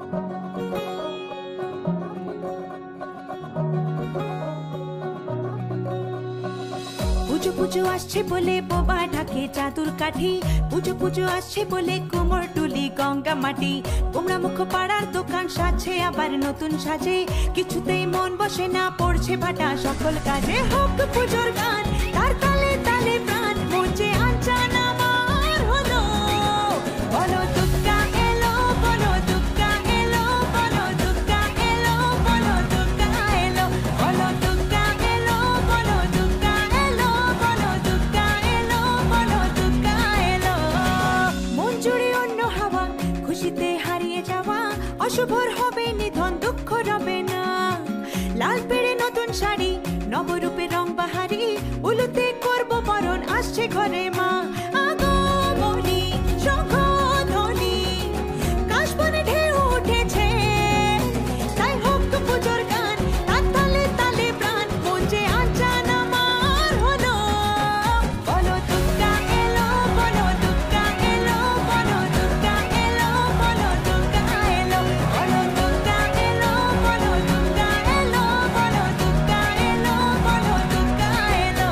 পুজো পুজো আসছে বলে বোবা ঢাকে চাদুর কাঠি, পুজো পুজো আসছে বলে কোমর টুলি গঙ্গা মাটি। কুমড়া মুখ পাড়ার দোকান সাজছে আবার নতুন সাজে, কিছুতেই মন বসে না, পড়ছে ভাটা সকল কাজে। হোক পুজোর গান তার তালে তালে প্রাণ, মঞ্চে আনচান আমার হলো। বলো দুর্গা এলো, বলো দুর্গা এলো, বলো দুর্গা এলো, বলো দুর্গা এলো, বলো দুর্গা এলো, বলো দুর্গা এলো, বলো দুর্গা এলো, বলো দুর্গা এলো। মন জুড়ে অন্য হাওয়া, খুশিতে হারিয়ে যাওয়া, অশুভর হবে নিধন, দুঃখ রবে না। লাল পেড়ে নতুন শাড়ি, নবরূপে রং বাহারি, উলুতে করব বরণ, আসছে ঘরে মা। আগমনী শঙ্খধ্বনি, কাশবনে ঢেউ উঠেছে, তাই হোক পুজোর গান তার তালে তালে প্রাণ, মঞ্চে আনচান আমার হলো। বলো দুর্গা এলো, বলো দুর্গা এলো, বলো দুর্গা এলো, বলো দুর্গা এলো, বলো দুর্গা এলো, বলো দুর্গা এলো, বলো দুর্গা এলো, বলো দুর্গা এলো।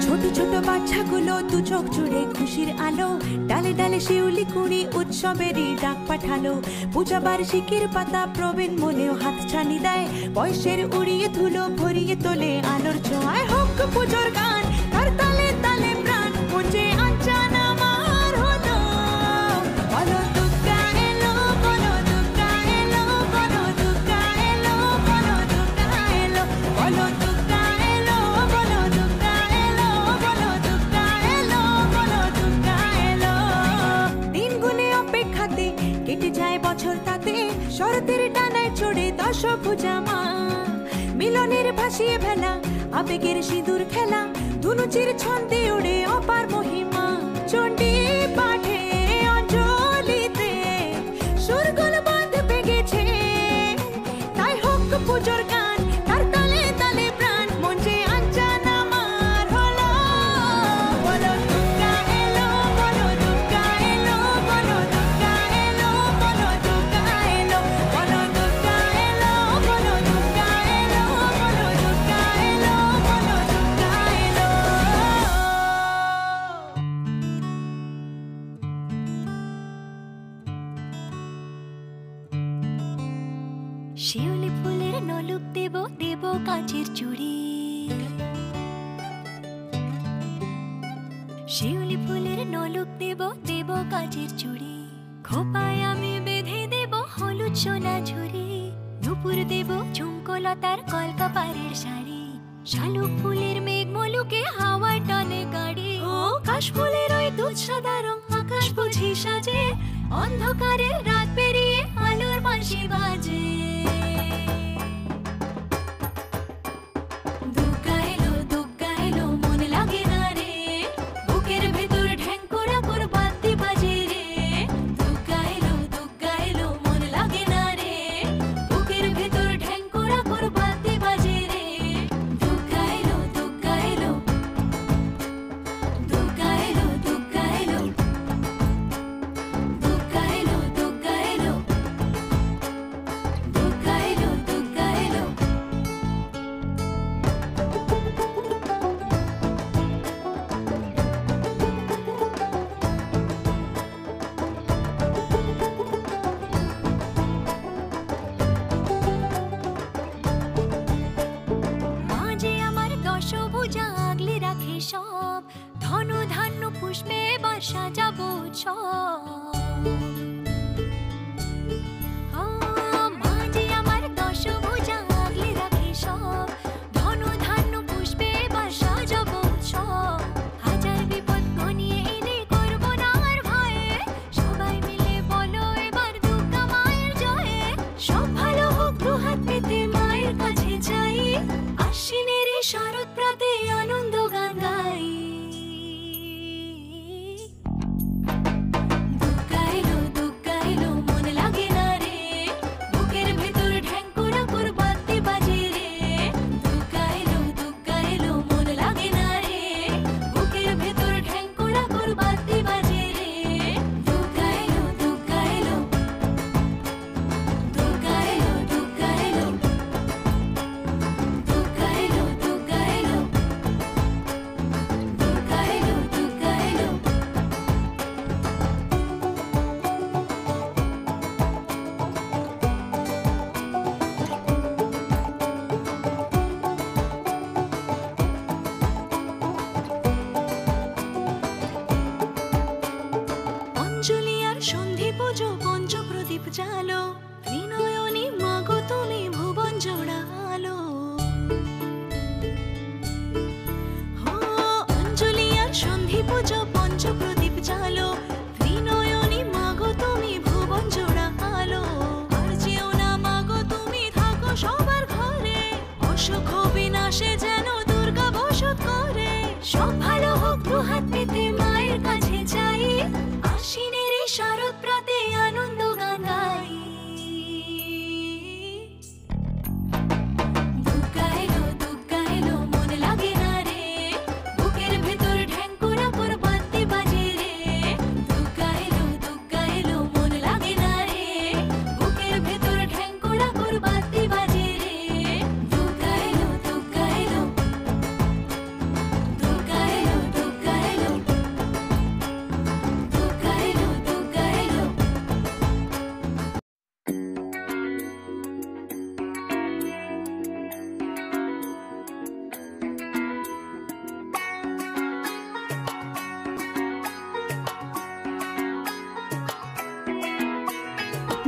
ছোট ছোট বাচ্চাগুলো দু চোখ জুড়ে খুশির আলো, ডালে ডালে শিউলি কুড়ি উৎসবেরই ডাক পাঠালো। পূজা বার্ষিকীর পাতা প্রবীণ মনেও হাত ছানি দেয়, বয়সের উড়িয়ে ধুলো ভরিয়ে তোলে আলোর ছোঁয়ায়। হোক পুজোর গান তার তালে তালে প্রাণ, মঞ্চে আনচান আমার হলো। বলো দুর্গা এলো, বলো দুর্গা এলো, বলো দুর্গা এলো, বলো দুর্গা এলো, বলো দুর্গা এলো, বলো দুর্গা এলো, বলো দুর্গা এলো, বলো দুর্গা এলো। দিন গুনে অপেক্ষাতে কেটে যায় বছর, তাতে শরতের ডানায় চড়ে দশভুজা মা। মিলনের ভাসিয়ে ভেলা, আবেগের সিঁদুর খেলা, ধুনুচির ছন্দে ওড়ে অপার মহিমা। চণ্ডী পাঠে অঞ্জলিতে সুরগুলো বাঁধবে গেছে, তাই হোক পুজোর গান তার তালে তালে প্রাণ, মঞ্চে আনচান আমার হলো। বলো দুর্গা এলো, বলো দুর্গা এলো, বলো দুর্গা এলো, বলো দুর্গা এলো, বলো দুর্গা এলো, বলো দুর্গা এলো, বলো দুর্গা এলো, বলো দুর্গা এলো। শিউলি ফুলের নলুক দেব, দেব কাঁচের চুড়ি। শিউলি ফুলের নলুক দেব, দেব কাঁচের চুড়ি। খোপায় আমি বেঁধে দেব হলুদ সোনা ঝুড়ি। নুপুর দেব ঝুমকোলতার কলকাপাড়ের শাড়ি। শালুক ফুলের মেঘ মলুকে হাওয়ায় টানে গাড়ি। ও কাশ ফুলের ওই দুধ সাদা রং, আকাশ বুঝি সাজে, অন্ধকারের রাত পেরিয়ে আলোর বাঁশি বাজে। দুর্গা এলো, দুর্গা এলো, মন লাগে না রে, বুকের ভেতর ঢ্যাঙ্করা করে বাদ্যি বাজে রে। দুর্গা এলো, দুর্গা এলো, মন লাগে না রে, বুকের ভেতর ঢ্যাঙ্করা করে বাদ্যি বাজে রে। দুর্গা এলো, দুর্গা এলো, দুর্গা এলো, দুর্গা এলো, দুর্গা এলো, দুর্গা এলো, দুর্গা এলো, দুর্গা এলো। মাঝে আমার দশভুজা আগলে রাখে সব, ধন ধান্য পুষ্পে এবার সাজাবো উৎসব। মাঝে আমার দশভুজা আগলে রাখে সব, ধন ধান্য পুষ্পে এবার সাজাবো উৎসব। হাজার বিপদ ঘনিয়ে এলে করবো না আর ভয়ে, সবাই মিলে বলো এবার দুর্গা মায়ের জয়ে। সব ভালো হোক দুহাত পেতে মা। পুজো পঞ্চপ্রদীপ জালো, ত্রিনয়নী মাগো তুমি ভুবন জোড়ালো। অঞ্জলি আর সন্ধি পুজো পঞ্চপ্রদীপ জালো, ত্রিনয়নী মাগো তুমি ভুবন জোড়ালো। আর যেও না মাগো তুমি থাকো সবার ঘরে, অসুখ বিনাশে যেন দুর্গা বসত করে। সব ভালো হোক দুহাত পেতে মায়ের কাছে যাই, আশ্বিনের এই শারদ প্রাতে আনন্দ গান গাই। দুর্গা এলো মন লাগে না রে, বুকের ভেতর ঢ্যাঙ্কুরা করে বাদ্যি বাজে রে। দুর্গা এলো মন লাগে না রে, বুকের ভেতর ঢ্যাঙ্কুরা করে বাদ্যি বাজে রে। দুর্গা এলো দুর্গা এলো দুর্গা এলো দুর্গা এলো দুর্গা এলো দুর্গা এলো।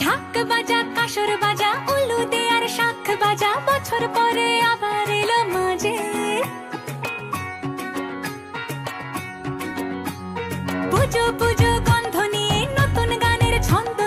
ঢাক বাজা কাসর বাজা উলু দে আর শাখ বাজা, বছর পরে আবার এলো মাঝে। পুজো পুজো গন্ধ নিয়ে নতুন গানের ছন্দ